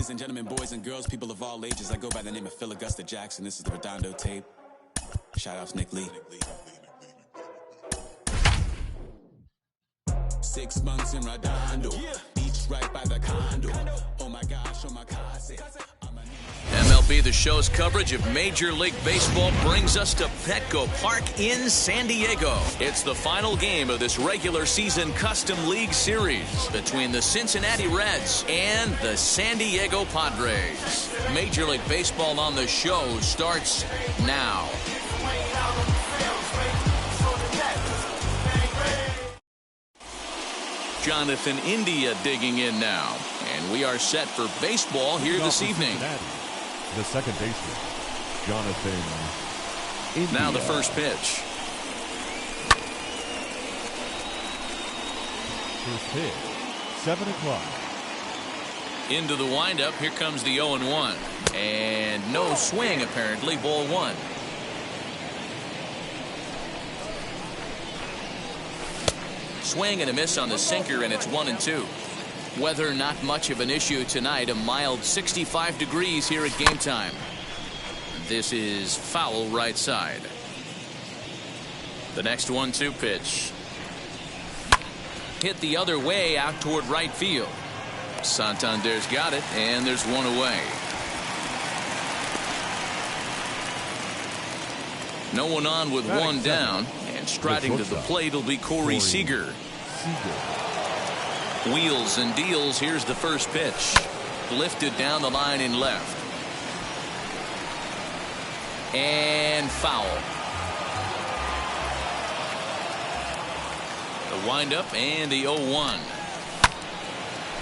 Ladies and gentlemen, boys and girls, people of all ages, I go by the name of Phil Augusta Jackson. This is the Redondo tape. Shout out to Nick Lee. 6 months in Redondo, beach right by the condo. Oh my gosh, oh my gosh. MLB The Show's coverage of Major League Baseball brings us to Petco Park in San Diego. It's the final game of this regular season Custom League Series between the Cincinnati Reds and the San Diego Padres. Major League Baseball on the Show starts now. Jonathan India digging in now. And we are set for baseball here this evening. The second baseman, Jonathan India. Now the first pitch. First pitch, 7 o'clock. Into the windup. Here comes the 0-1. And no swing, apparently. Ball one. Swing and a miss on the sinker, and it's 1-2. Weather not much of an issue tonight. A mild 65 degrees here at game time. This is foul right side. The next 1-2 pitch. Hit the other way out toward right field. Santander's got it, and there's one away. No one on with one down, and striding to the plate will be Corey Seager. Wheels and deals. Here's the first pitch. Lifted down the line in left. And foul. The windup and the 0-1.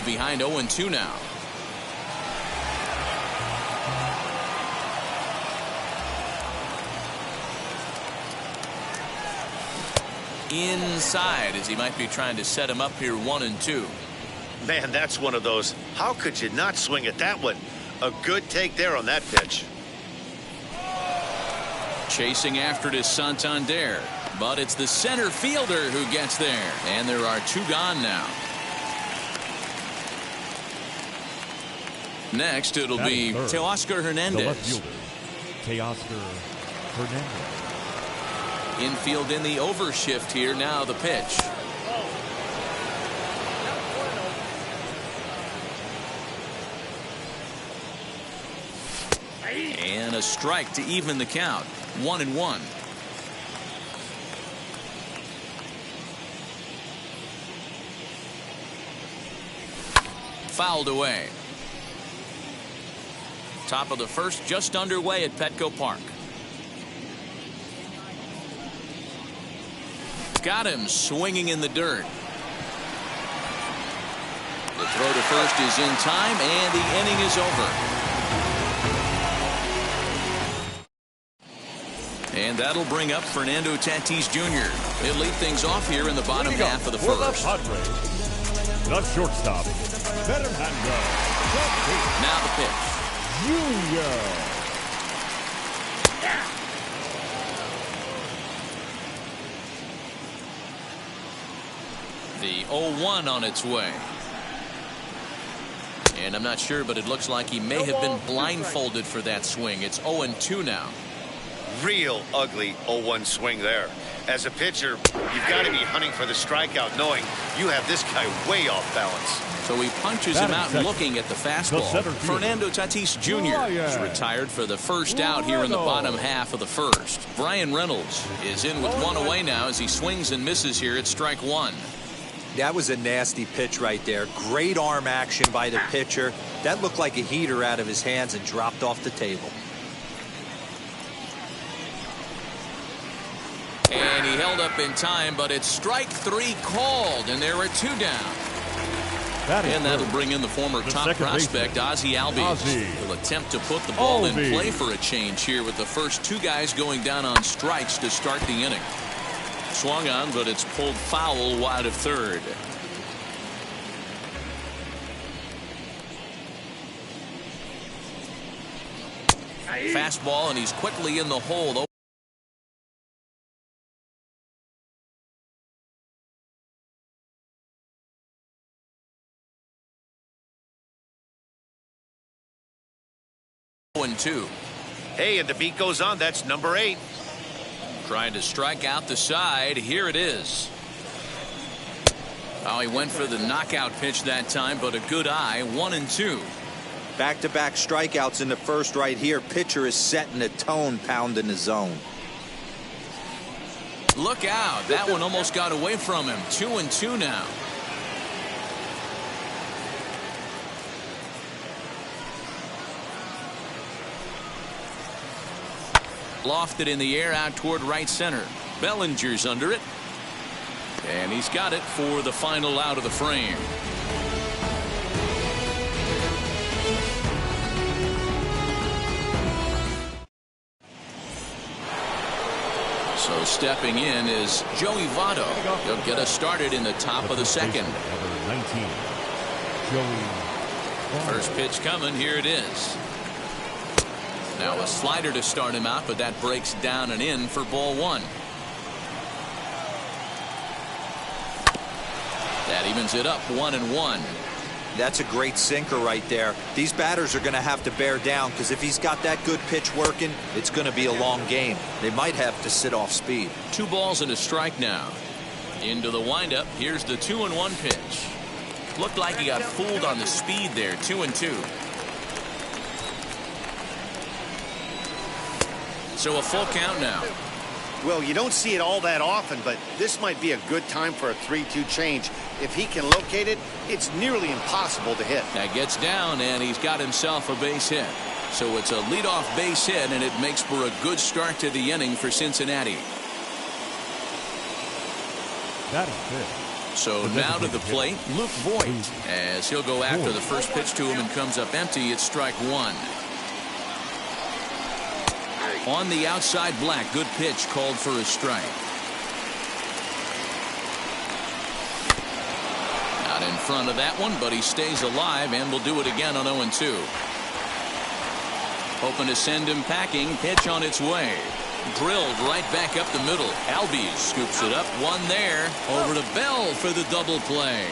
Behind 0-2 now. Inside as he might be trying to set him up here 1-2. Man, that's one of those. How could you not swing at that one? A good take there on that pitch. Chasing after it is Santander, but it's the center fielder who gets there, and there are two gone now. Next it'll be Teoscar Hernandez. The left fielder, Teoscar Hernandez. Infield in the overshift here. Now the pitch. And a strike to even the count. 1-1. Fouled away. Top of the first just underway at Petco Park. Got him swinging in the dirt. The throw to first is in time, and the inning is over. And that'll bring up Fernando Tatis Jr. He'll lead things off here in the bottom half of the first. The shortstop, Fernando. Now the pitch. Junior. The 0-1 on its way. And I'm not sure, but it looks like he may have been blindfolded for that swing. It's 0-2 now. Real ugly 0-1 swing there. As a pitcher, you've got to be hunting for the strikeout, knowing you have this guy way off balance. So he punches him out looking at the fastball. Fernando Tatis Jr. is retired for the first out here in the bottom half of the first. Brian Reynolds is in with one away now as he swings and misses here at strike one. That was a nasty pitch right there. Great arm action by the pitcher. That looked like a heater out of his hands and dropped off the table. And he held up in time, but it's strike three called, and there are two down. And that'll bring in the former top prospect, Ozzie Albies. He'll attempt to put the ball in play for a change here with the first two guys going down on strikes to start the inning. Swung on, but it's pulled foul wide of third. Fastball, and he's quickly in the hole. 0-2. Hey, and the beat goes on. That's number 8. Trying to strike out the side. Here it is. Oh, he went for the knockout pitch that time, but a good eye. 1-2. Back-to-back strikeouts in the first right here. Pitcher is setting the tone, pounding the zone. Look out. That one almost got away from him. 2-2 now. Lofted in the air out toward right center. Bellinger's under it. And he's got it for the final out of the frame. So stepping in is Joey Votto. He'll get us started in the top of the second. Number 19, Joey Votto. First pitch coming. Here it is. Now a slider to start him out, but that breaks down and in for ball 1. That evens it up 1-1. That's a great sinker right there. These batters are going to have to bear down, because if he's got that good pitch working, it's going to be a long game. They might have to sit off speed. 2 balls and a strike now. Into the windup. Here's the 2-1 pitch. Looked like he got fooled on the speed there. 2-2. So a full count now. Well, you don't see it all that often, but this might be a good time for a 3-2 change. If he can locate it, it's nearly impossible to hit. That gets down, and he's got himself a base hit. So it's a leadoff base hit, and it makes for a good start to the inning for Cincinnati. That is it. So now to the plate, Luke Voigt, as he'll go after the first pitch to him and comes up empty. It's strike 1. On the outside, Black. Good pitch called for a strike. Not in front of that one, but he stays alive and will do it again on 0-2. Hoping to send him packing. Pitch on its way. Drilled right back up the middle. Albies scoops it up. One there. Over to Bell for the double play.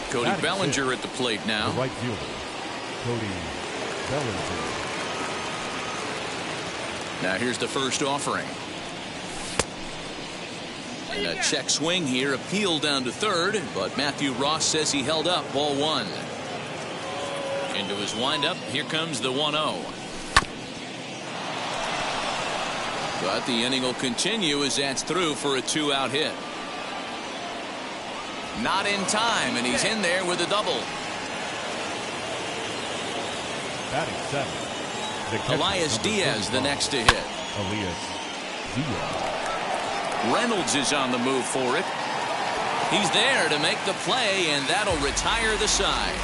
Cody Bellinger at the plate now. The right fielder, Cody Bellinger. Now here's the first offering. And a check swing here. Appeal down to third, but Matthew Ross says he held up. Ball 1. Into his windup. Here comes the 1-0. But the inning will continue as that's through for a 2-out hit. Not in time, and he's in there with a double. Batting 7. Elias Diaz the next to hit. Elias Diaz. Reynolds is on the move for it. He's there to make the play, and that'll retire the side.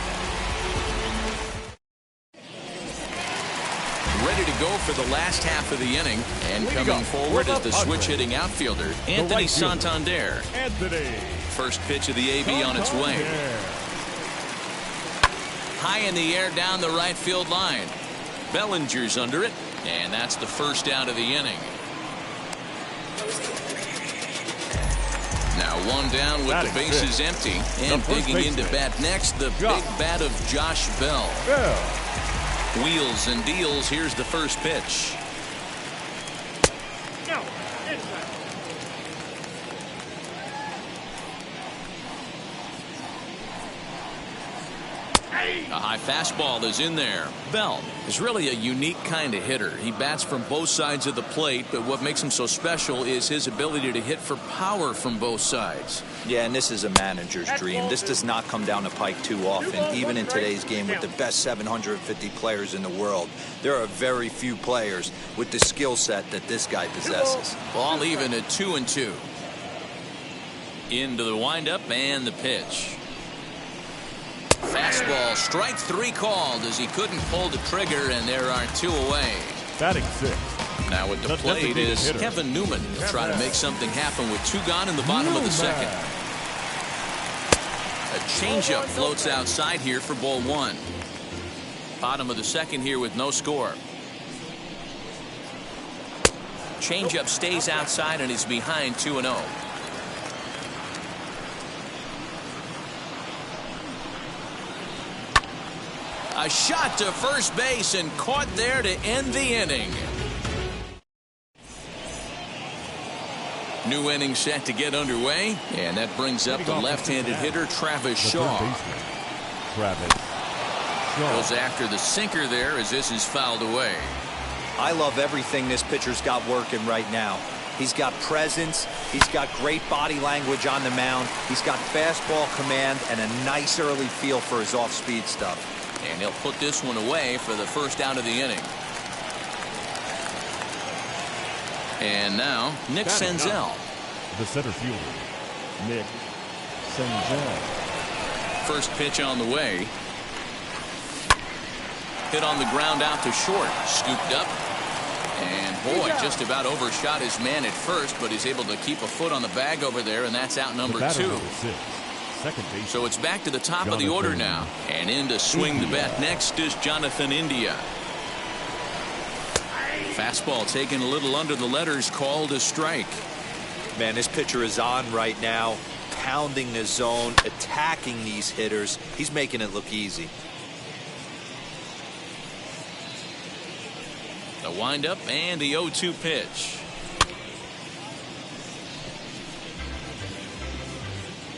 Ready to go for the last half of the inning, and coming forward is the switch-hitting outfielder, Anthony Santander. First pitch of the AB on its way. High in the air down the right field line. Bellinger's under it, and that's the first out of the inning. Now one down with the bases empty, and digging into bat next, the big bat of Josh Bell. Wheels and deals. Here's the first pitch. A high fastball is in there. Bell is really a unique kind of hitter. He bats from both sides of the plate, but what makes him so special is his ability to hit for power from both sides. Yeah, and this is a manager's dream. This does not come down the pike too often. Even in today's game with the best 750 players in the world, there are very few players with the skill set that this guy possesses. Ball even at 2-2. Into the windup and the pitch. Fastball, strike 3 called as he couldn't pull the trigger, and there are 2 away. Batting 6. Now at the plate is hitter, Kevin Newman. He'll try to make something happen with 2 gone in the bottom of the second. A changeup floats outside here for ball 1. Bottom of the second here with no score. Changeup stays outside and is behind 2-0. A shot to first base and caught there to end the inning. New inning set to get underway, and that brings up the left-handed hitter Travis Shaw. Goes after the sinker there as this is fouled away. I love everything this pitcher's got working right now. He's got presence. He's got great body language on the mound. He's got fastball command and a nice early feel for his off-speed stuff. And he'll put this one away for the first out of the inning. And now, Nick Senzel. The center fielder, Nick Senzel. First pitch on the way. Hit on the ground out to short. Scooped up. And boy, just about overshot his man at first, but he's able to keep a foot on the bag over there, and that's out number 2. Number 6, second base. So it's back to the top of the order now. And in to swing the bat next is Jonathan India. Fastball taken a little under the letters, called a strike. Man, this pitcher is on right now, pounding the zone, attacking these hitters. He's making it look easy. The windup and the 0-2 pitch.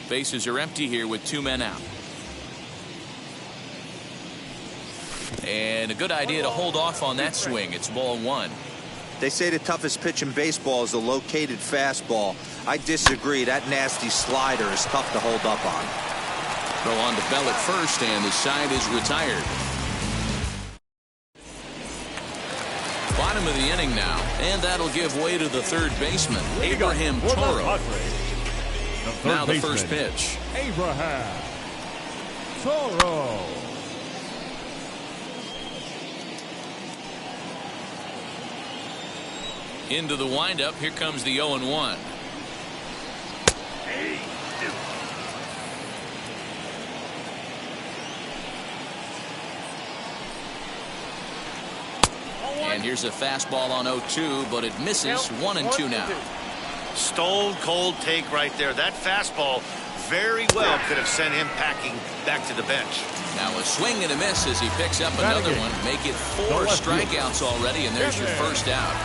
Bases are empty here with 2 men out. And a good idea to hold off on that swing. It's ball 1. They say the toughest pitch in baseball is a located fastball. I disagree. That nasty slider is tough to hold up on. Throw on to Bell at first, and the side is retired. Bottom of the inning now, and that'll give way to the third baseman, Abraham Toro. Now the first pitch. Abraham Toro. Into the windup. Here comes the 0-1. And here's a fastball on 0-2, but it misses. 1-2 now. Stone cold take right there. That fastball very well could have sent him packing back to the bench. Now a swing and a miss as he picks up another one. Make it 4 strikeouts already, and there's your first out.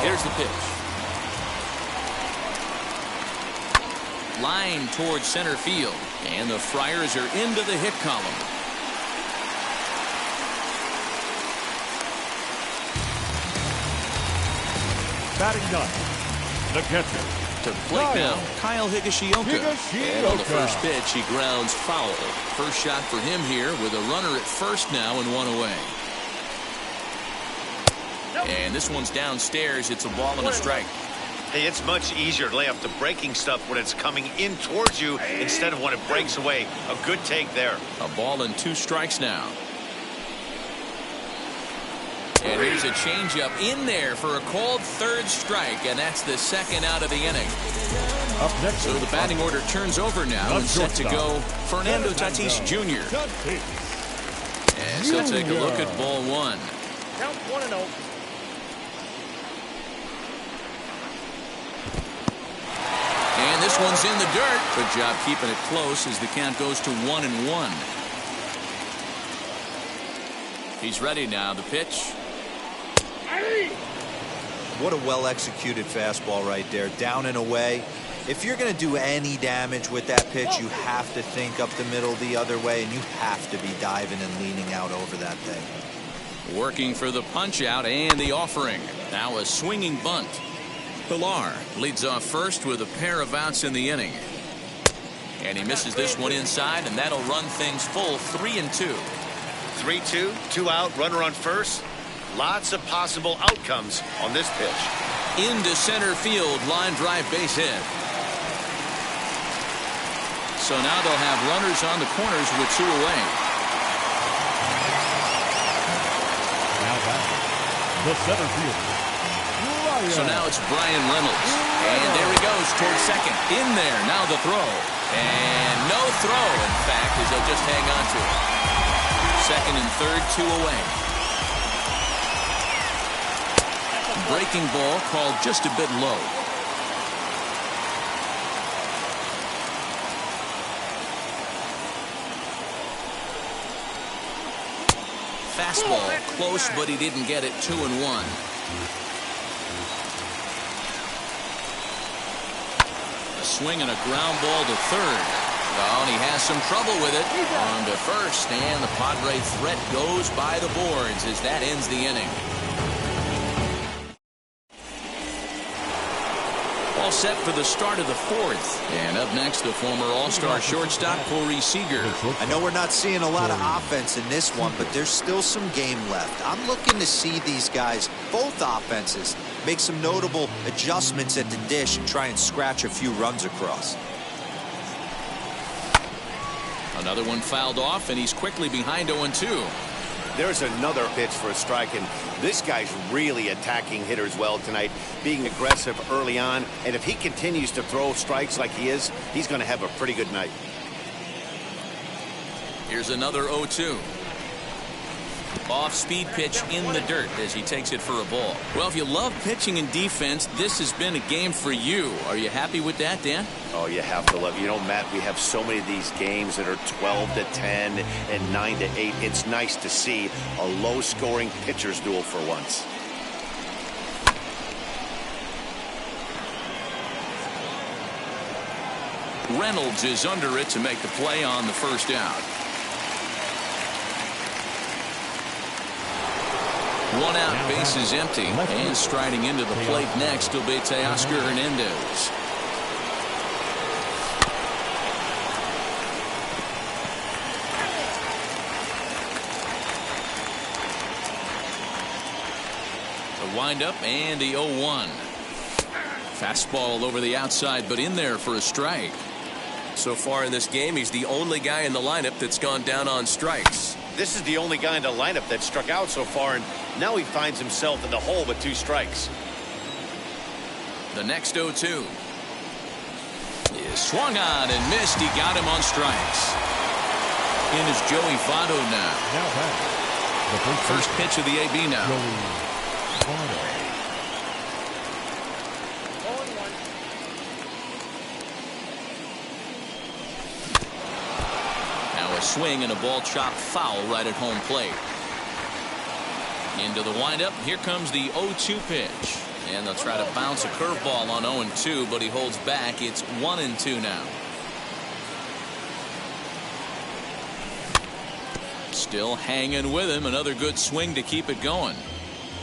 Here's the pitch. Line towards center field, and the Friars are into the hit column. Batting ninth, the catcher. To plate now, Kyle Higashioka. And on the first pitch, he grounds foul. First shot for him here with a runner at first now and 1 away. And this one's downstairs. It's a ball and a strike. Hey, it's much easier to lay up the breaking stuff when it's coming in towards you instead of when it breaks away. A good take there. A ball and 2 strikes now. And here's a changeup in there for a called third strike, and that's the second out of the inning. Up next, so the batting order turns over now and set to go Fernando Tatis Jr. And so take a look at ball 1. Count 1-0. And this one's in the dirt. Good job keeping it close as the count goes to 1-1. He's ready now. The pitch. What a well-executed fastball right there. Down and away. If you're going to do any damage with that pitch, you have to think up the middle the other way, and you have to be diving and leaning out over that thing. Working for the punch out and the offering. Now a swinging bunt. Pilar leads off first with a pair of outs in the inning. And he misses this one inside, and that'll run things full 3-2. 3-2, 2 out, runner on first. Lots of possible outcomes on this pitch. Into center field, line drive base hit. So now they'll have runners on the corners with 2 away. Now back, the center fielder. So now it's Brian Reynolds. And there he goes towards second. In there, now the throw. And no throw, in fact, as they'll just hang on to it. Second and third, 2 away. Breaking ball called just a bit low. fastball. Close, but he didn't get it. 2-1. A swing and a ground ball to third. Oh, and he has some trouble with it. On to first, and the Padre threat goes by the boards as that ends the inning. All set for the start of the fourth. And up next, the former All-Star shortstop, Corey Seager. I know we're not seeing a lot of offense in this one, but there's still some game left. I'm looking to see these guys, both offenses, make some notable adjustments at the dish and try and scratch a few runs across. Another one fouled off, and he's quickly behind 0-2. There's another pitch for a strike, and this guy's really attacking hitters well tonight, being aggressive early on, and if he continues to throw strikes like he is, he's going to have a pretty good night. Here's another 0-2. Off-speed pitch in the dirt as he takes it for a ball. Well, if you love pitching and defense, this has been a game for you. Are you happy with that, Dan? Oh, you have to love. You know, Matt, we have so many of these games that are 12-10 and 9-8. It's nice to see a low-scoring pitcher's duel for once. Reynolds is under it to make the play on the first out. One out, base is empty, and striding into the plate next will be Teoscar Hernandez. The windup and the 0-1. Fastball over the outside, but in there for a strike. So far in this game, he's the only guy in the lineup that's gone down on strikes. This is the only guy in the lineup that struck out so far, and now he finds himself in the hole with 2 strikes. The next 0-2 is swung on and missed. He got him on strikes. In is Joey Votto now. The first pitch of the AB now. Now a swing and a ball chopped foul right at home plate. Into the windup. Here comes the 0-2 pitch. And they'll try to bounce a curveball on 0-2, but he holds back. It's 1-2 now. Still hanging with him. Another good swing to keep it going.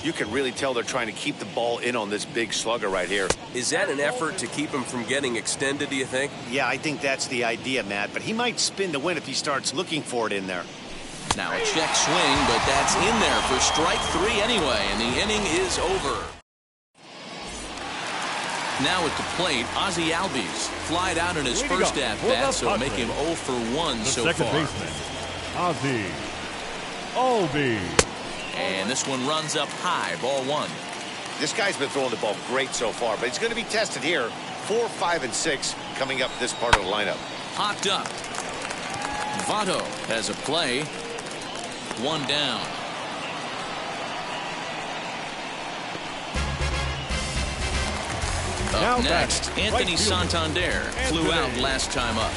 You can really tell they're trying to keep the ball in on this big slugger right here. Is that an effort to keep him from getting extended, do you think? Yeah, I think that's the idea, Matt, but he might spin to win if he starts looking for it in there. Now a check swing, but that's in there for strike 3 anyway, and the inning is over. Now at the plate, Ozzie Albies flied out in his first at-bat, so make him 0 for 1 so far. Second baseman, Ozzie Albies. And this one runs up high, ball 1. This guy's been throwing the ball great so far, but he's going to be tested here. 4, 5, and 6 coming up this part of the lineup. Hopped up. Votto has a play. 1 down. Up next, Anthony Santander flew out last time up.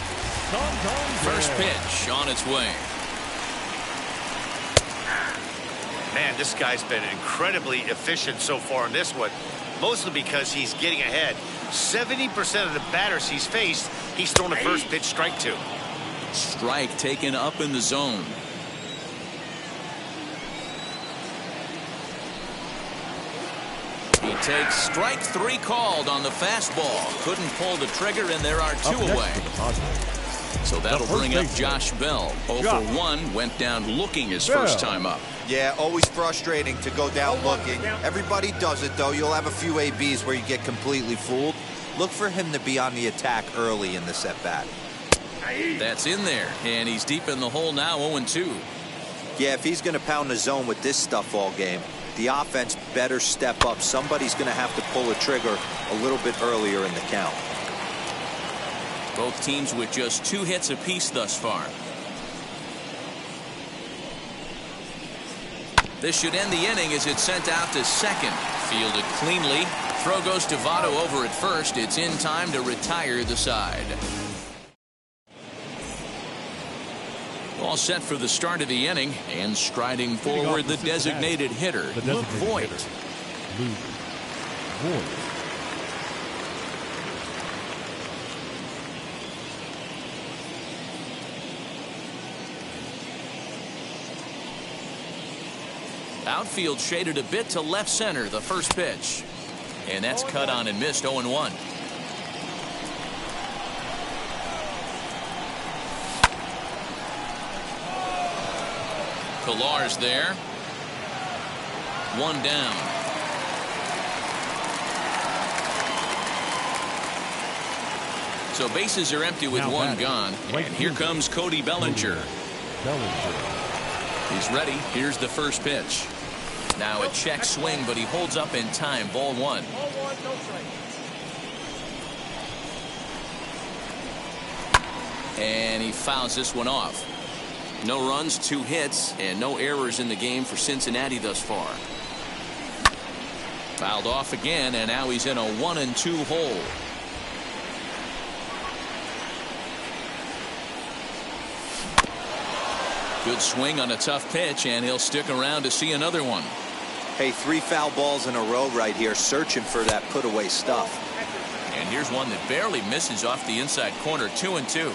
First pitch on its way. Man, this guy's been incredibly efficient so far in this one, mostly because he's getting ahead. 70% of the batters he's faced, he's thrown a first pitch strike to. Strike taken up in the zone. He takes strike 3 called on the fastball. Couldn't pull the trigger, and there are 2 away. So that'll bring up Josh Bell. 0 for 1, went down looking his first time up. Yeah, always frustrating to go down looking. Everybody does it, though. You'll have a few ABs where you get completely fooled. Look for him to be on the attack early in this at-bat. That's in there, and he's deep in the hole now, 0-2. Yeah, if he's going to pound the zone with this stuff all game, the offense better step up. Somebody's going to have to pull a trigger a little bit earlier in the count. Both teams with just 2 hits apiece thus far. This should end the inning as it's sent out to second. Fielded cleanly. Throw goes to Votto over at first. It's in time to retire the side. All set for the start of the inning, and striding forward the designated hitter, Luke Voigt. Luke Voigt. Outfield shaded a bit to left center, the first pitch. And that's cut on and missed, 0-1. Pillar's there. One down. So bases are empty with one gone. And here comes Cody Bellinger. He's ready. Here's the first pitch. Now a check swing, but he holds up in time. Ball one. And he fouls this one off. No runs, 2 hits, and no errors in the game for Cincinnati thus far. Fouled off again, and now he's in a 1-2 hole. Good swing on a tough pitch, and he'll stick around to see another one. Hey, 3 foul balls in a row right here, searching for that put-away stuff. And here's one that barely misses off the inside corner, 2-2.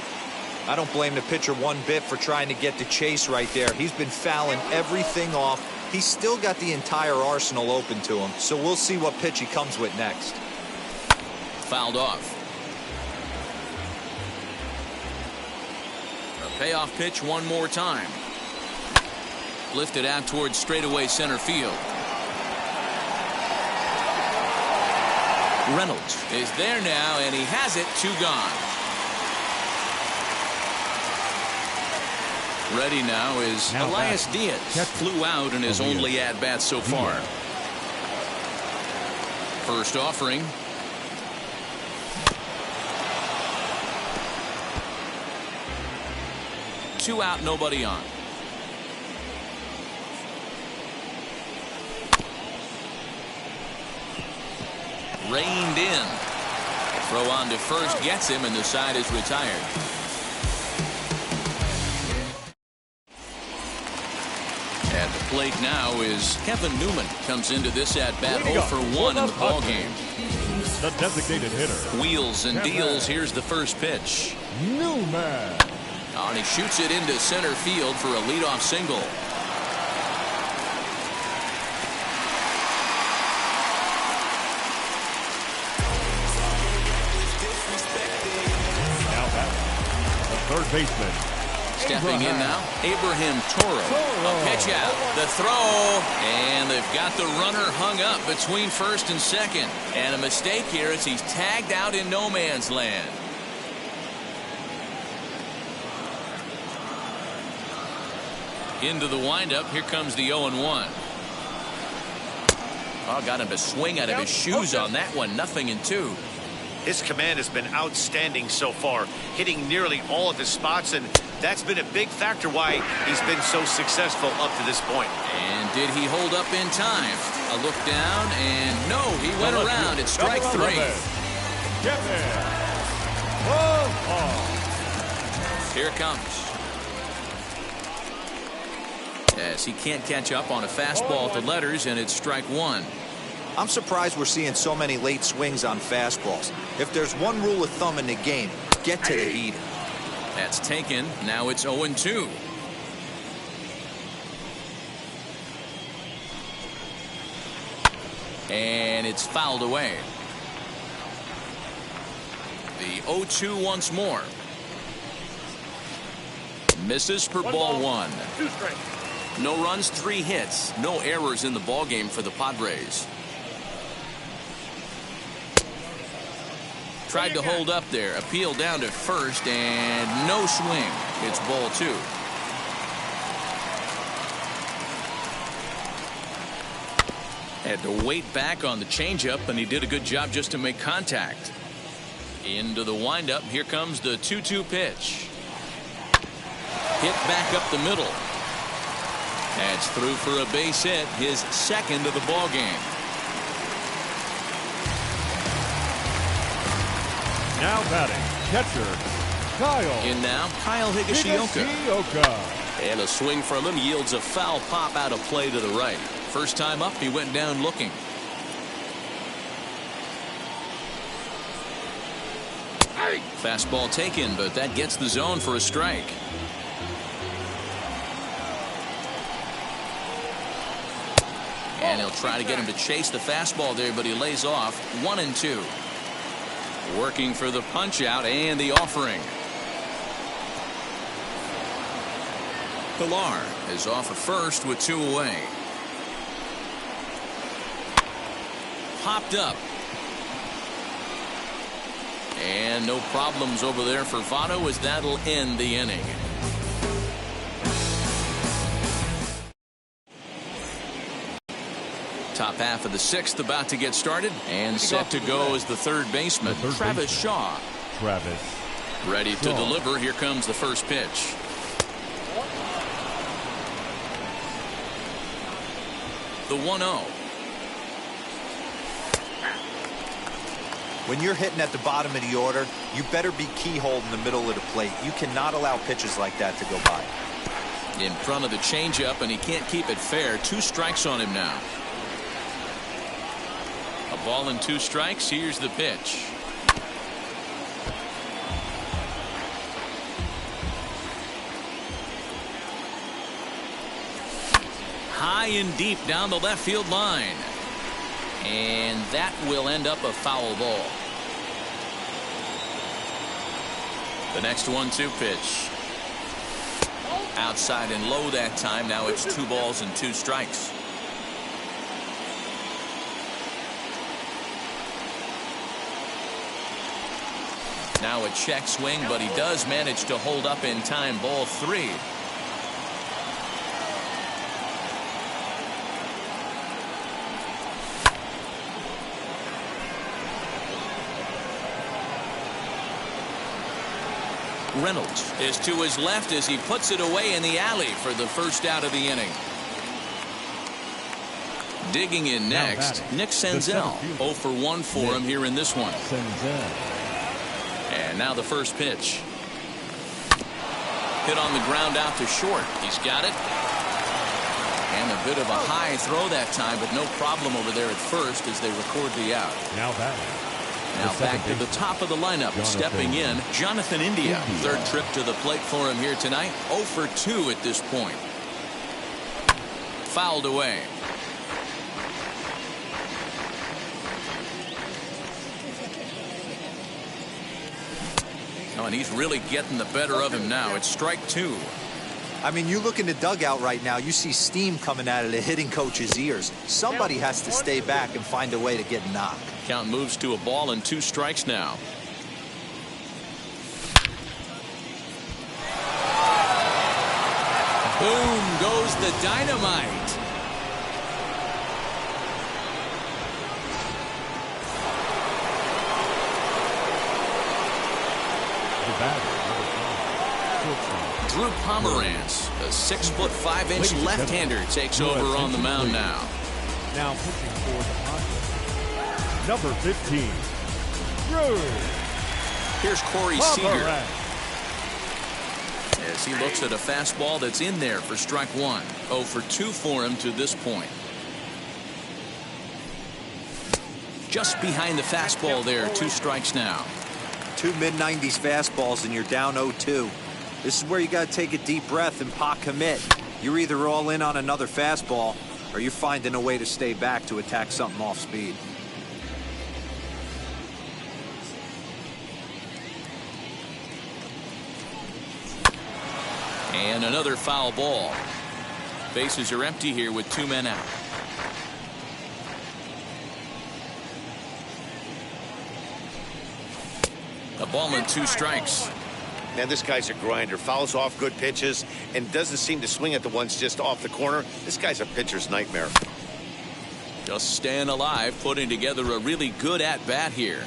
I don't blame the pitcher one bit for trying to get the chase right there. He's been fouling everything off. He's still got the entire arsenal open to him, so we'll see what pitch he comes with next. Fouled off. A payoff pitch one more time. Lifted out towards straightaway center field. Reynolds is there now, and he has it. 2 gone. Ready now is Elias Diaz. Flew out in his only at-bat so far. First offering. Two out, nobody on. Reined in. Throw on to first gets him, and the side is retired. At the plate now is Kevin Newman. Comes into this at-bat 0 for 1 in the ballgame. The designated hitter. Wheels and deals. Here's the first pitch. Newman. Oh, and he shoots it into center field for a leadoff single. Now batting, the third baseman. Stepping in now, Abraham Toro. A pitch out, the throw, and they've got the runner hung up between first and second. And a mistake here as he's tagged out in no man's land. Into the windup, here comes the 0-1. Oh, got him to swing out of his shoes on that one. 0-2. His command has been outstanding so far, hitting nearly all of his spots, and that's been a big factor why he's been so successful up to this point. And did he hold up in time? A look down, and no, he went around. It's strike 3. Here it comes. As he can't catch up on a fastball at the letters, and it's strike 1. I'm surprised we're seeing so many late swings on fastballs. If there's one rule of thumb in the game, get to the heater. That's taken. Now it's 0-2. And it's fouled away. The 0-2 once more. Misses for ball 1. 2 strikes. No runs, 3 hits. No errors in the ballgame for the Padres. Tried to hold up there. Appeal down to first, and no swing. It's ball 2. Had to wait back on the changeup, and he did a good job just to make contact. Into the windup. Here comes the 2-2 pitch. Hit back up the middle. That's through for a base hit, his second of the ball game. Now batting, catcher Kyle. In now, Kyle Higashioka. And a swing from him yields a foul pop out of play to the right. First time up, he went down looking. Fastball taken, but that gets the zone for a strike. And he'll try to get him to chase the fastball there, but he lays off. 1-2. Working for the punch out and the offering. Pilar is off at first with 2 away. Popped up. And no problems over there for Votto, as that'll end the inning. Top half of the 6th about to get started, and set to go as the third baseman, Travis Shaw. Ready to deliver. Here comes the first pitch. The 1-0. When you're hitting at the bottom of the order, you better be keyhole in the middle of the plate. You cannot allow pitches like that to go by. In front of the changeup, and he can't keep it fair. 2 strikes on him now. A ball and 2 strikes. Here's the pitch. High and deep down the left field line. And that will end up a foul ball. The next 1-2 pitch. Outside and low that time. Now it's 2 balls and 2 strikes. Now a check swing, but he does manage to hold up in time. Ball 3. Reynolds is to his left as he puts it away in the alley for the first out of the inning. Digging in next, Nick Senzel. 0 for 1 for him here in this one. And now the first pitch. Hit on the ground out to short. He's got it. And a bit of a high throw that time, but no problem over there at first as they record the out. Now back to the top of the lineup. Stepping in, Jonathan India. Third trip to the plate for him here tonight. 0 for 2 at this point. Fouled away. Oh, and he's really getting the better of him now. It's strike 2. I mean, you look in the dugout right now, you see steam coming out of the hitting coach's ears. Somebody has to stay back and find a way to get knocked. Count moves to a ball and 2 strikes now. Boom goes the dynamite. The batter, Drew Pomerantz, a 6'5" left-hander, takes over on the mound now. Now pitching for the Padres, number 15, Drew. Here's Corey Seager as he looks at a fastball that's in there for strike 1. 0 for 2 for him to this point. Just behind the fastball there. 2 strikes now. 2 mid-90s fastballs and you're down 0-2. This is where you got to take a deep breath and pot commit. You're either all in on another fastball or you're finding a way to stay back to attack something off speed. And another foul ball. Bases are empty here with 2 men out. A ball and 2 strikes. Man, this guy's a grinder. Fouls off good pitches and doesn't seem to swing at the ones just off the corner. This guy's a pitcher's nightmare. Just staying alive, putting together a really good at-bat here.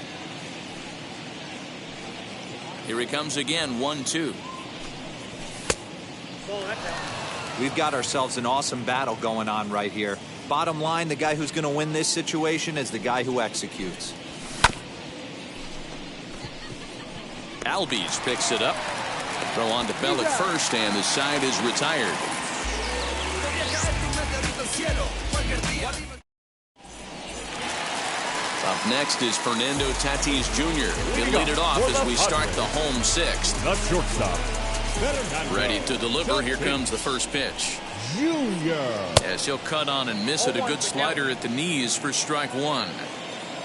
Here he comes again, 1-2. We've got ourselves an awesome battle going on right here. Bottom line, the guy who's going to win this situation is the guy who executes. Albies picks it up. Throw on to Bell at first, and the side is retired. Up next is Fernando Tatis Jr. He'll lead it off as we start the home sixth. The shortstop. Ready to deliver. Here comes the first pitch. Junior. As he'll cut on and miss it. A good slider at the knees for strike one.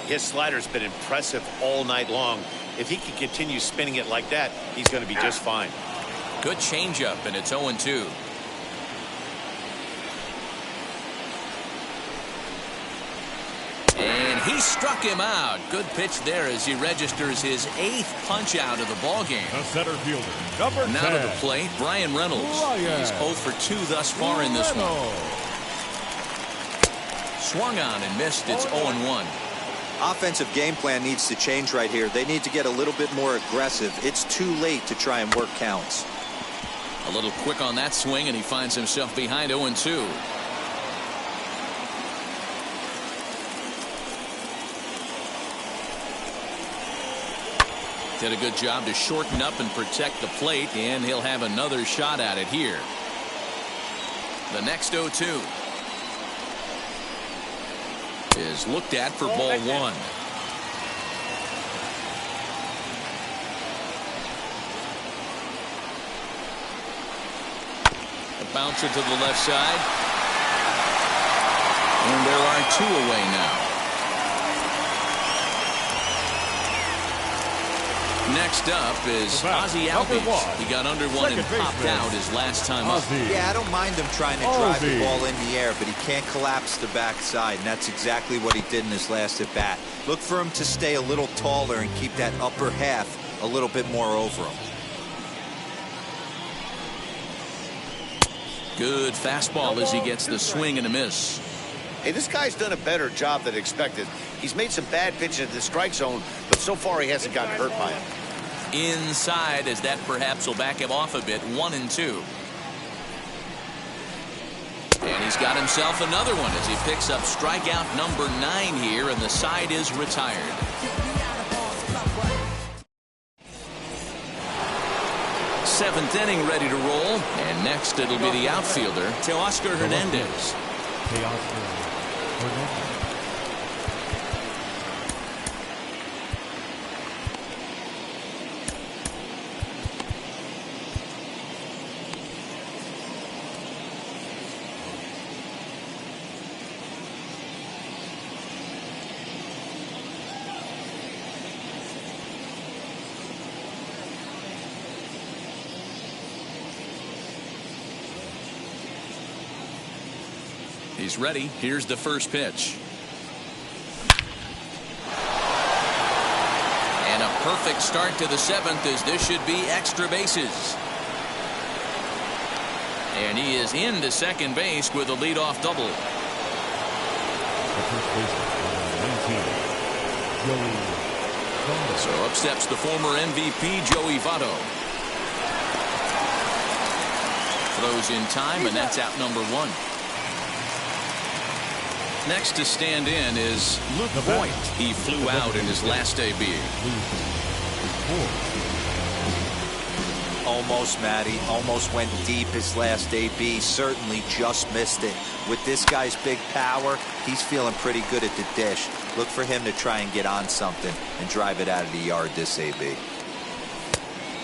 His slider's been impressive all night long. If he can continue spinning it like that, he's going to be just fine. Good changeup, and it's 0-2. And he struck him out. Good pitch there as he registers his 8th punch out of the ball game. The center fielder, number 10. Now to the plate, Brian Reynolds. He's 0 for 2 thus far in this one. Swung on and missed. It's 0-1. Offensive game plan needs to change right here. They need to get a little bit more aggressive. It's too late to try and work counts. A little quick on that swing, and he finds himself behind 0-2. Did a good job to shorten up and protect the plate, and he'll have another shot at it here. The next 0-2 is looked at for ball one. A bouncer to the left side. And there are 2 away now. Next up is Ozzie Albies. He got under one and popped out his last time up. Yeah, I don't mind him trying to drive the ball in the air, but he can't collapse the backside, and that's exactly what he did in his last at bat. Look for him to stay a little taller and keep that upper half a little bit more over him. Good fastball as he gets the swing and a miss. Hey, this guy's done a better job than expected. He's made some bad pitches in the strike zone, but so far he hasn't gotten hurt by it. Inside, as that perhaps will back him off a bit. 1-2. And he's got himself another one as he picks up strikeout number 9 here, and the side is retired. Seventh inning ready to roll, and next it'll be the outfielder, Teoscar Hernandez. He's ready. Here's the first pitch. And a perfect start to the 7th, as this should be extra bases. And he is into second base with a leadoff double. So up steps the former MVP, Joey Votto. Throws in time, and that's out number 1. Next to stand in is Luke Voigt. He flew out in his last AB. Almost, Matty. Almost went deep his last AB. Certainly just missed it. With this guy's big power, he's feeling pretty good at the dish. Look for him to try and get on something and drive it out of the yard this AB.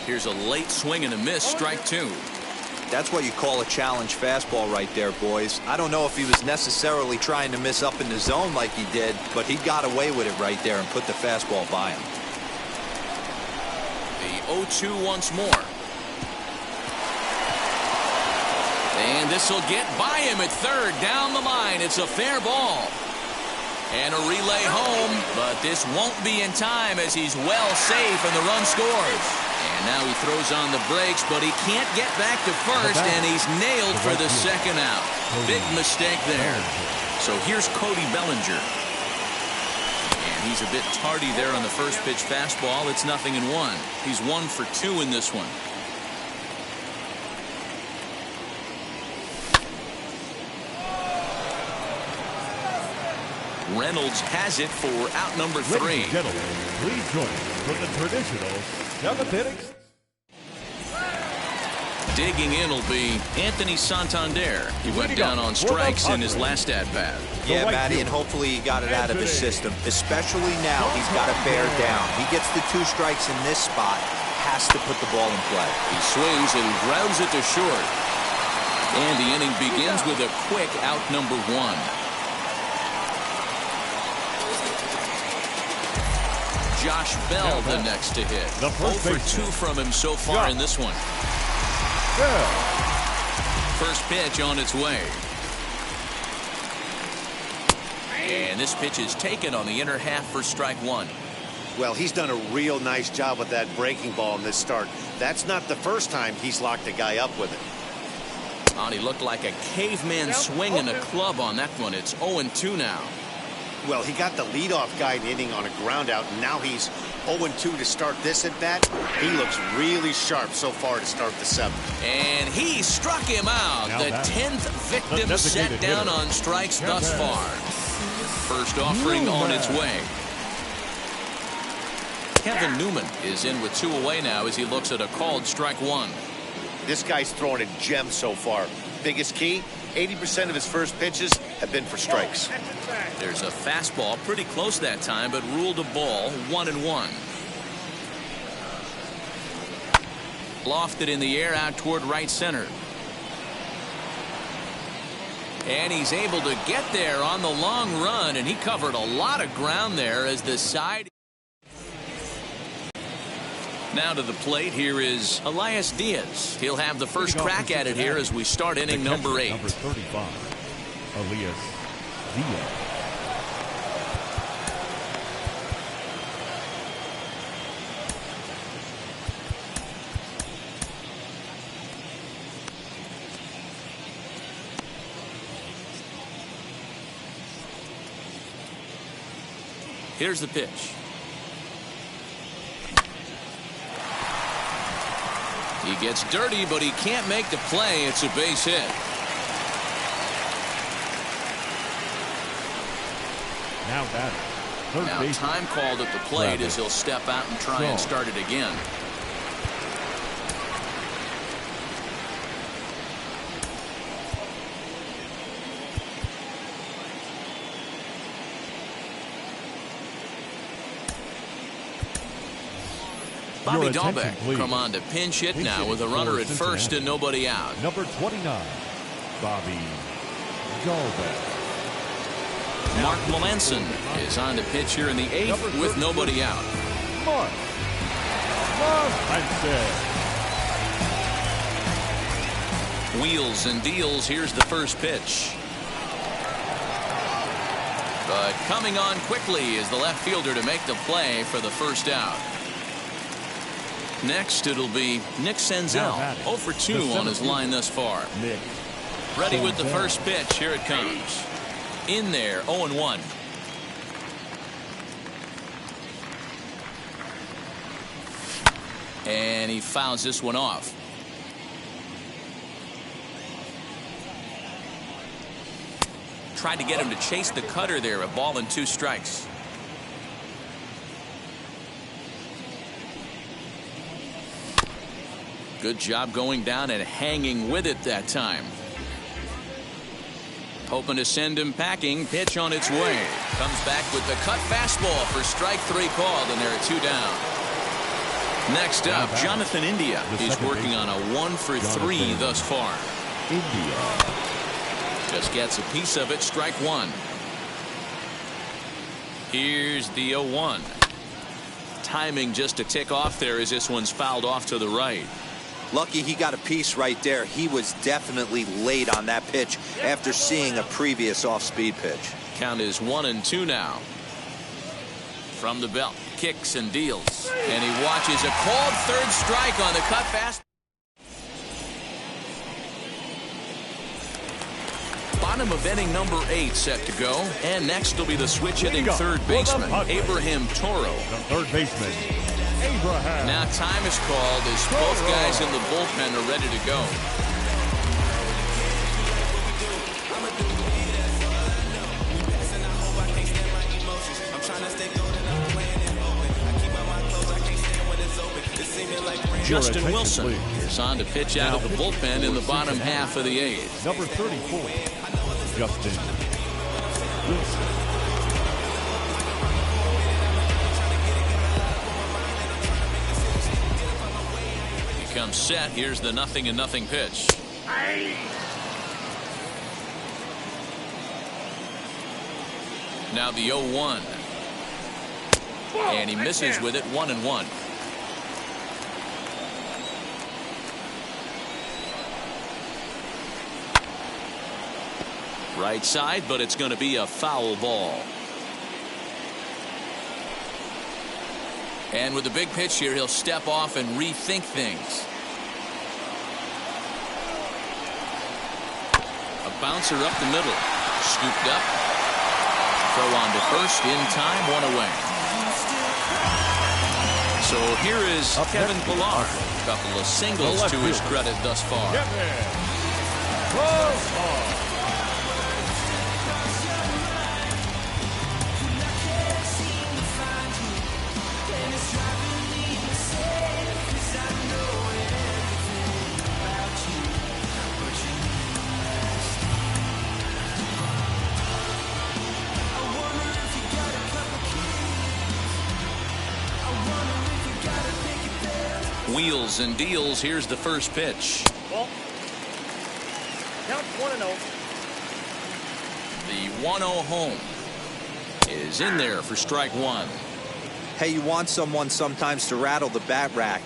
Here's a late swing and a miss. Strike 2. That's what you call a challenge fastball right there, boys. I don't know if he was necessarily trying to miss up in the zone like he did, but he got away with it right there and put the fastball by him. The 0-2 once more. And this will get by him at third. Down the line. It's a fair ball. And a relay home, but this won't be in time as he's well safe and the run scores. And now he throws on the brakes, but he can't get back to first, and he's nailed for the second out. Big mistake there. So here's Cody Bellinger. And he's a bit tardy there on the first pitch fastball. It's 0-1. He's 1 for 2 in this one. Reynolds has it for out number 3. Ladies and gentlemen, please join us for the traditional 7th inning. Digging in will be Anthony Santander. He went down on strikes in his last at-bat. Yeah, Matty, and hopefully he got it out of his system. Especially now, he's got to bear down. He gets the 2 strikes in this spot, has to put the ball in play. He swings and grounds it to short. And the inning begins with a quick out number 1. Josh Bell the next to hit. 0 for 2 from him so far in this one. First pitch on its way. And this pitch is taken on the inner half for strike 1. Well, he's done a real nice job with that breaking ball in this start. That's not the first time he's locked a guy up with it. Oh, he looked like a caveman swinging a club on that one. It's 0-2 now. Well, he got the leadoff guy in the inning on a ground out, and now he's 0-2 to start this at bat. He looks really sharp so far to start the 7th. And he struck him out. The 10th victim set down on strikes thus far. First offering on its way. Kevin Newman is in with 2 away now as he looks at a called strike 1. This guy's throwing a gem so far. Biggest key, 80% of his first pitches have been for strikes. There's a fastball pretty close that time, but ruled a ball 1-1. Lofted in the air out toward right center. And he's able to get there on the long run, and he covered a lot of ground there as the side. Now to the plate, here is Elias Diaz. He'll have the first crack at it here as we start inning number 8. Number 35, Elias Diaz. Here's the pitch. He gets dirty, but he can't make the play. It's a base hit. Now batting. Third Now base. time called at the plate as he'll step out and try and start it again. Bobby Dahlbeck come on to pinch hit now with a runner at first and nobody out. Number 29, Bobby Dahlbeck. Mark Melanson is on to pitch here in the 8th with nobody out. Mark Melanson. Wheels and deals. Here's the first pitch. But coming on quickly is the left fielder to make the play for the first out. Next, it'll be Nick Senzel, 0 for 2 on his line thus far. Ready with the first pitch. Here it comes. In there, 0-1. And he fouls this one off. Tried to get him to chase the cutter there. A ball and 2 strikes. Good job going down and hanging with it that time. Hoping to send him packing. Pitch on its way. Comes back with the cut fastball for strike 3 called, and there are 2 down. Next up, Jonathan India is working on a 1 for 3 thus far. India just gets a piece of it. Strike 1. Here's the 0-1. Timing just to tick off there as this one's fouled off to the right. Lucky he got a piece right there. He was definitely late on that pitch after seeing a previous off-speed pitch. Count is 1-2 now. From the belt, kicks and deals. And he watches a called third strike on the cut fast. Bottom of inning number 8 set to go. And next will be the switch hitting third baseman, Abraham Toro. The third baseman, Abraham. Now time is called as both guys in the bullpen are ready to go. Justin Wilson is on to pitch out of the bullpen in the bottom half of the 8th. Number 34, Justin Wilson. He comes set. Here's the 0-0 pitch. Now the 0-1. And he misses with it, 1-1. Right side, but it's going to be a foul ball. And with the big pitch here, he'll step off and rethink things. A bouncer up the middle. Scooped up. Throw on to first in time, 1 away. So here is Kevin Pillar. A couple of singles to his credit thus far. Wheels and deals. Here's the first pitch. Well, count 1-0. The 1-0 home is in there for strike 1. Hey, you want someone sometimes to rattle the bat rack,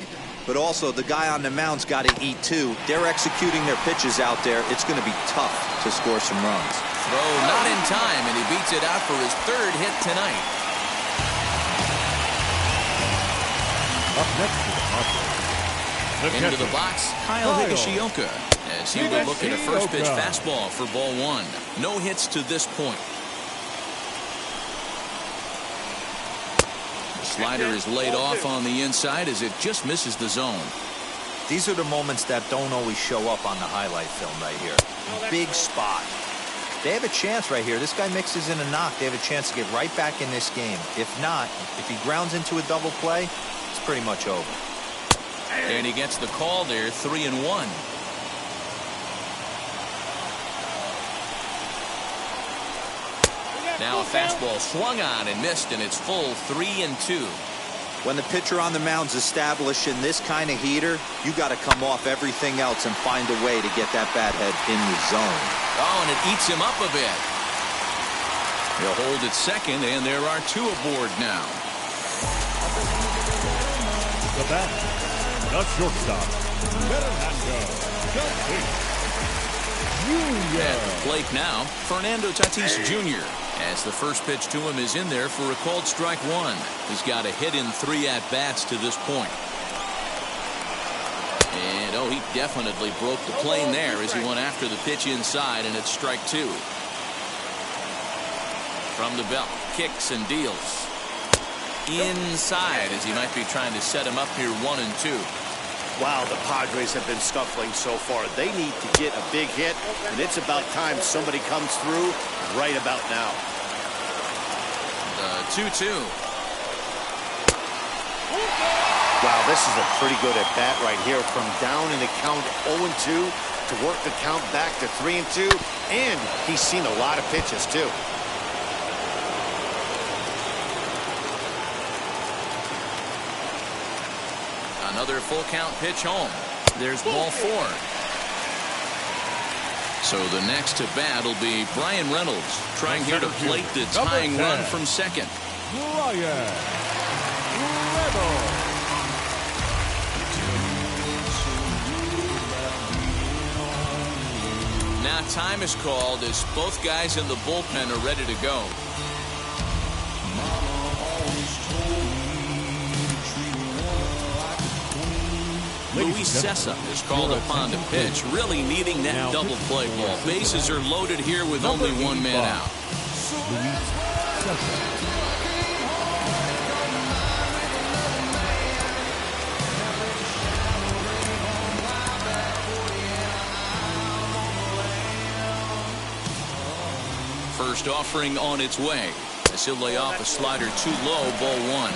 but also the guy on the mound's got to eat too. They're executing their pitches out there. It's going to be tough to score some runs. Throw not in time, and he beats it out for his 3rd hit tonight. Up next to the Padres. Into the box, Kyle Higashioka, as he will look at a first pitch fastball for ball 1. No hits to this point. The slider is laid off on the inside as it just misses the zone. These are the moments that don't always show up on the highlight film right here. Big spot. They have a chance right here. This guy mixes in a knock. They have a chance to get right back in this game. If not, if he grounds into a double play, it's pretty much over. And he gets the call there, 3-1. Now a fastball swung on and missed, and it's full 3-2. When the pitcher on the mound's establishing this kind of heater, you got to come off everything else and find a way to get that bat head in the zone. Oh, and it eats him up a bit. He'll hold it second, and there are 2 aboard now. The bat, the shortstop, Fernando Tatis Jr. At the plate now, Fernando Tatis Jr. as the first pitch to him is in there for a called strike 1. He's got a hit in 3 at-bats to this point. And, oh, he definitely broke the plane there as he went after the pitch inside, and it's strike 2. From the belt, kicks and deals. Inside as he might be trying to set him up here 1-2. Wow, the Padres have been scuffling so far. They need to get a big hit, and it's about time somebody comes through right about now. The 2-2. Wow, this is a pretty good at bat right here. From down in the count 0-2 to work the count back to 3-2, and he's seen a lot of pitches too. Another full count pitch home. There's ball 4. So the next to bat will be Brian Reynolds, trying here to plate the tying run from second. Brian Reynolds. Now time is called as both guys in the bullpen are ready to go. Luis Sessa is called upon to pitch, really needing that double play ball. Bases are loaded here with only 1 man out. First offering on its way as he'll lay off a slider too low, ball 1.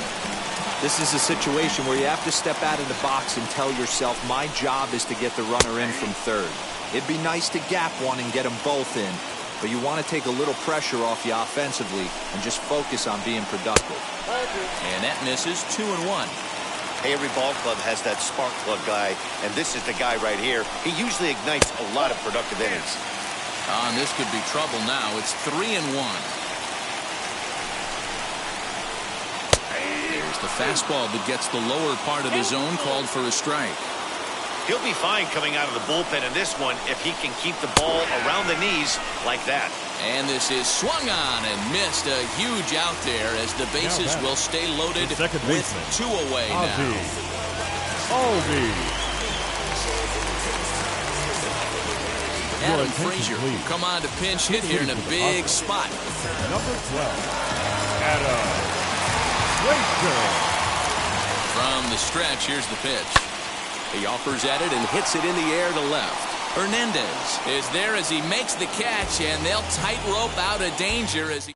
This is a situation where you have to step out of the box and tell yourself, my job is to get the runner in from third. It'd be nice to gap one and get them both in, but you want to take a little pressure off you offensively and just focus on being productive. And that misses 2-1. Hey, every ball club has that spark plug guy, and this is the guy right here. He usually ignites a lot of productive innings. And this could be trouble now. It's 3-1. There's the fastball that gets the lower part of the zone, called for a strike. He'll be fine coming out of the bullpen in this one if he can keep the ball around the knees like that. And this is swung on and missed. A huge out there as the bases will stay loaded with 2 away now. Adam Frazier will come on to pinch hit here in a big spot. Number 12, Adam Frazier. From the stretch, here's the pitch. He offers at it and hits it in the air to left. Hernandez is there as he makes the catch, and they'll tightrope out of danger as he...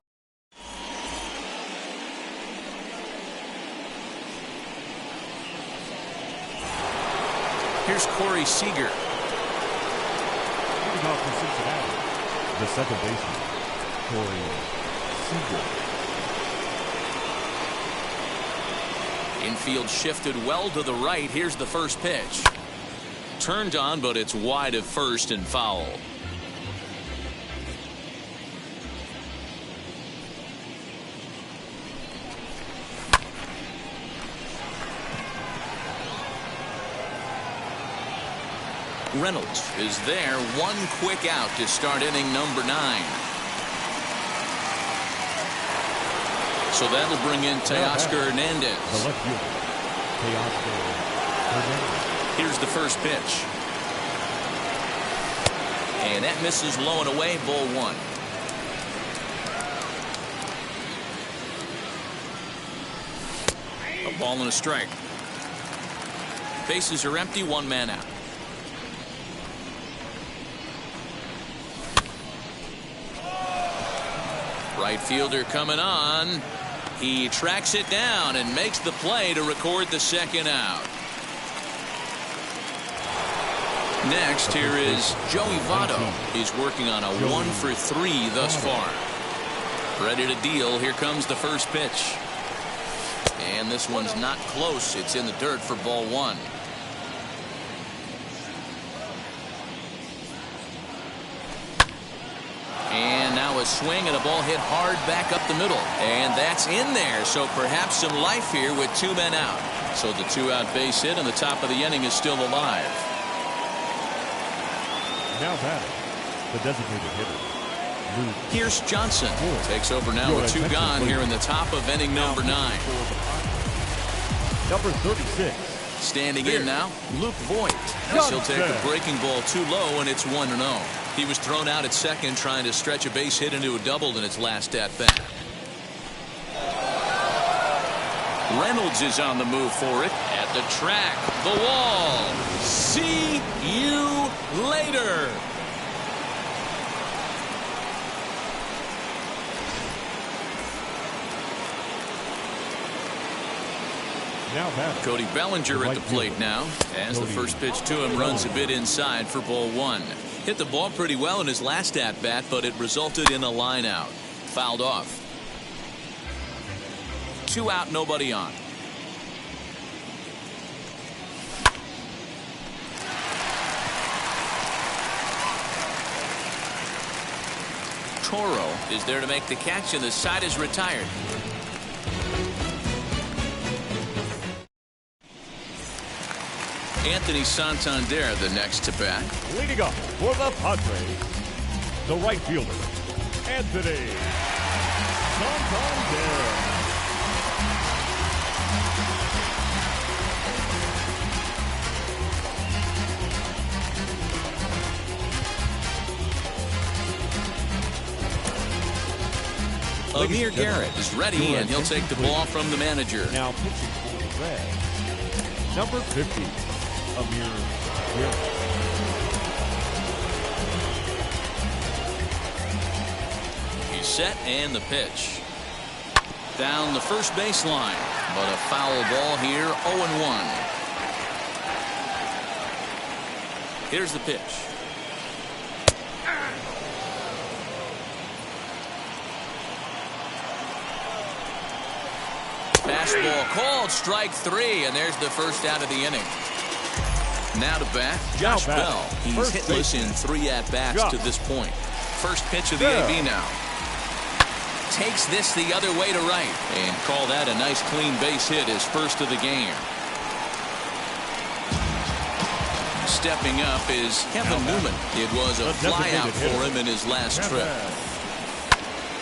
Here's Corey Seager. Leading off for Cincinnati, the second baseman, Corey Seager. Infield shifted well to the right. Here's the first pitch. Turned on, but it's wide of first and foul. Reynolds is there. One quick out to start inning number 9. So that'll bring in Teoscar Hernandez. The left fielder, Teoscar Hernandez. Here's the first pitch. And that misses low and away, ball 1. A ball and a strike. Bases are empty, 1 man out. Right fielder coming on. He tracks it down and makes the play to record the second out. Next, here is Joey Votto. He's working on a 1 for 3 thus far. Ready to deal. Here comes the first pitch. And this one's not close. It's in the dirt for ball 1. And now a swing and a ball hit hard back up the middle. And that's in there. So perhaps some life here with 2 men out. So the 2-out base hit and the top of the inning is still alive. Now batting, the designated hitter, Luke. Here's Johnson. Takes over now with 2 gone here in the top of inning number 9. Number 36. Standing in now, Luke Voigt. He'll take a breaking ball too low, and it's 1-0. He was thrown out at second trying to stretch a base hit into a double in its last at bat. Reynolds is on the move for it. At the track, the wall. See you later. Now batting, Cody Bellinger at the plate now, as the first pitch to him runs a bit inside for ball 1. Hit the ball pretty well in his last at bat, but it resulted in a line out. Fouled off. 2 out, nobody on. Toro is there to make the catch, and the side is retired. Anthony Santander the next to bat. leading up for the Padres, the right fielder, Anthony Santander. Amir Garrett is ready, and he'll take the ball from the manager. Now pitching for the Reds, number 50, Amir Garrett. He's set, and the pitch. Down the first baseline. But a foul ball here, 0-1. Here's the pitch. Fastball called, strike 3, and there's the first out of the inning. Now to bat, Josh Bell. He's hitless in 3 at-bats to this point. First pitch of the AB now. Takes this the other way to right, and call that a nice clean base hit, his first of the game. Stepping up is Kevin Newman. It was a flyout for him in his last trip.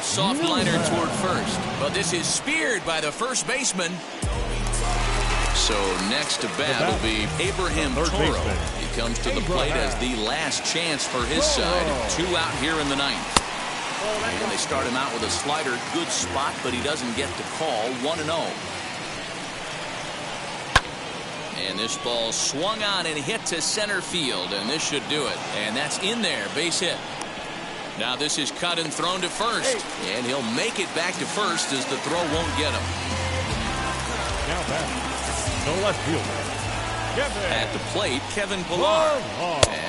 Soft liner toward first, but this is speared by the first baseman. So next to bat will be Abraham Toro. He comes to the plate as the last chance for his side. 2 out here in the 9th. And they start him out with a slider. Good spot, but he doesn't get the call. 1-0. And this ball swung on and hit to center field, and this should do it. And that's in there, base hit. Now this is cut and thrown to first, and he'll make it back to first as the throw won't get him. Now back, the left fielder. At the plate, Kevin Pillar.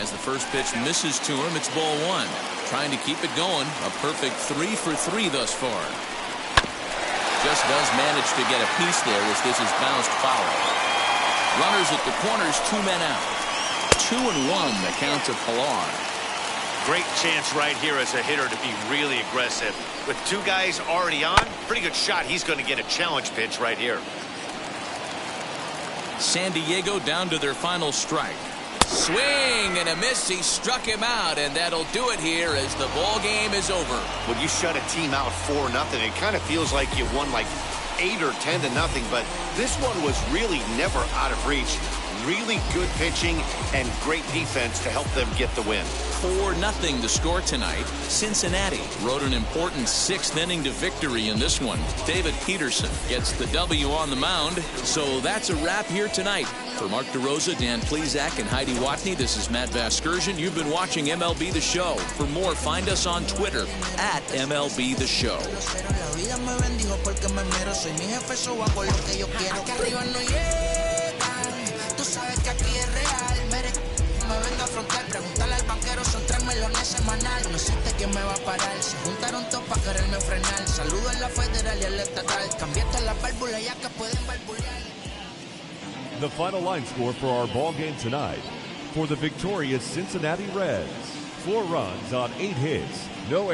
As the first pitch misses to him, it's ball 1. Trying to keep it going. A perfect 3 for 3 thus far. Just does manage to get a piece there as this is bounced foul. Runners at the corners, 2 men out. 2-1 the count to Pillar. Great chance right here as a hitter to be really aggressive. With 2 guys already on, pretty good shot. He's going to get a challenge pitch right here. San Diego down to their final strike. Swing and a miss. He struck him out, and that'll do it here as the ball game is over. When you shut a team out 4-0, it kind of feels like you won like 8 or 10-0, but this one was really never out of reach. Really good pitching and great defense to help them get the win. 4-0 the score tonight. Cincinnati rode an important 6th inning to victory in this one. David Peterson gets the W on the mound. So that's a wrap here tonight. For Mark DeRosa, Dan Plesac, and Heidi Watney, this is Matt Vasgersian. You've been watching MLB The Show. For more, find us on Twitter at MLB The Show. Tú sabes que aquí es real. Me vengo a afrontar, preguntarle al banquero, son 3 millones semanal. No existe quien me va a parar. Se juntaron todos para quererme frenar. Saludo en la federal y en la estatal. Cambié todas las válvulas ya que pueden barbulear. The final line score for our ball game tonight. For the victorious Cincinnati Reds, 4 runs on 8 hits, no errors.